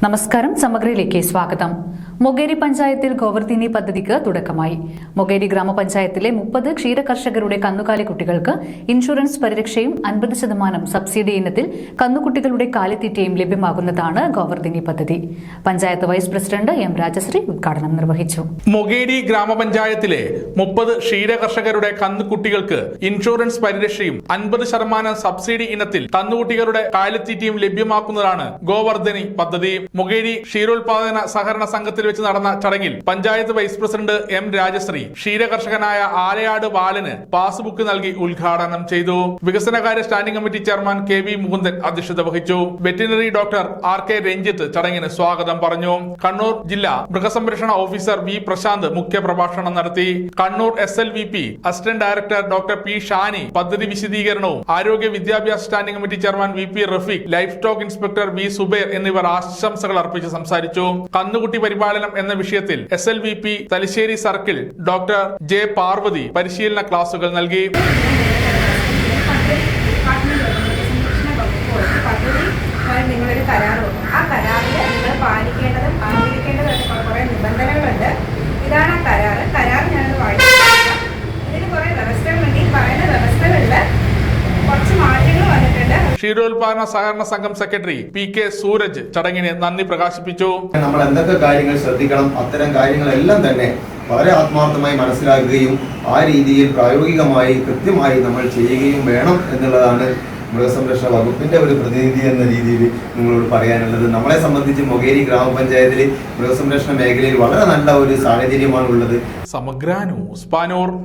നമസ്കാരം. സമഗ്രയിലേക്ക് സ്വാഗതം. മൊകേരി പഞ്ചായത്തിൽ ഗോവർധിനി പദ്ധതിക്ക് തുടക്കമായി. മൊകേരി ഗ്രാമപഞ്ചായത്തിലെ 30 ക്ഷീരകർഷകരുടെ കന്നുകാലി കുട്ടികൾക്ക് ഇൻഷുറൻസ് പരിരക്ഷയും 50% സബ്സിഡി ഇനത്തിൽ കന്നുകുട്ടികളുടെ കാലിത്തീറ്റയും ലഭ്യമാകുന്നതാണ് ഗോവർധിനി പദ്ധതി. Panchayat vice president M Rajashree ഉദ്ഘാടനം നിർവഹിച്ചു. മൊകേരി ഗ്രാമപഞ്ചായത്തിലെ 30 ക്ഷീരകർഷകരുടെ കന്നുകുട്ടികൾക്ക് ഇൻഷുറൻസ് പരിരക്ഷയും 50% സബ്സിഡി ഇനത്തിൽ കന്നുകുട്ടികളുടെ കാലിത്തീറ്റയും ലഭ്യമാക്കുന്നതാണ് ഗോവർധിനി പദ്ധതി. മൊകേരി ക്ഷീരോത്പാദന സഹകരണ സംഘത്തിൽ വെച്ച് നടന്ന ചടങ്ങിൽ panchayat vice president M Rajasree ക്ഷീരകർഷകനായ ആലയാട് ബാലന് പാസ്ബുക്ക് നൽകി ഉദ്ഘാടനം ചെയ്തു. വികസനകാര്യ standing committee chairman K V Mukundan അധ്യക്ഷത വഹിച്ചു. Veterinary doctor R K Ranjith ചടങ്ങിന് സ്വാഗതം പറഞ്ഞു. കണ്ണൂർ ജില്ലാ മൃഗസംരക്ഷണ ഓഫീസർ വി പ്രശാന്ത് മുഖ്യപ്രഭാഷണം നടത്തി. Kannur SLVP assistant director doctor P Shani പദ്ധതി വിശദീകരണവും ആരോഗ്യ വിദ്യാഭ്യാസ standing committee chairman VP Rafeeq, livestock inspector V Subair എന്നിവർ ആശംസകൾ അർപ്പിച്ച് സംസാരിച്ചു. കന്നുകുട്ടി പരിപാലനം എന്ന വിഷയത്തിൽ SLVP Thalassery circle doctor J Parvathy പരിശീലന ക്ലാസുകൾ നൽകി. നിങ്ങളൊരു കരാറുണ്ട്. ആ കരാറിൽ നിങ്ങൾ പാലിക്കേണ്ടതും പാലിക്കേണ്ടതായിട്ട് കുറെ നിബന്ധനകളുണ്ട്. ഇതാണ് ആ കരാറ്. ഞാനത് വായിച്ചിട്ടില്ല. ഇതിന് കുറെ വ്യവസ്ഥകളുണ്ട്. ഈ പറയുന്ന വ്യവസ്ഥകളിൽ കുറച്ച് മാറ്റങ്ങൾ വന്നിട്ടുണ്ട്. ക്ഷീരോത്പാദന സഹകരണ സംഘം സെക്രട്ടറി PK സൂരജ് ചടങ്ങിന് നന്ദി പ്രകാശിപ്പിച്ചു. നമ്മൾ എന്തൊക്കെ കാര്യങ്ങൾ ശ്രദ്ധിക്കണം, അത്തരം കാര്യങ്ങളെല്ലാം തന്നെ വളരെ ആത്മാർത്ഥമായി മനസ്സിലാക്കുകയും ആ രീതിയിൽ പ്രായോഗികമായി കൃത്യമായി നമ്മൾ ചെയ്യുകയും വേണം എന്നുള്ളതാണ് മൃഗസംരക്ഷണ വകുപ്പിന്റെ ഒരു പ്രതിനിധി എന്ന രീതിയിൽ നിങ്ങളോട് പറയാനുള്ളത്. നമ്മളെ സംബന്ധിച്ച് മൊകേരി ഗ്രാമപഞ്ചായത്തിൽ മൃഗസംരക്ഷണ മേഖലയിൽ വളരെ നല്ല ഒരു സാഹചര്യമാണ് ഉള്ളത്. സമഗ്ര ന്യൂസ് പാനൂർ.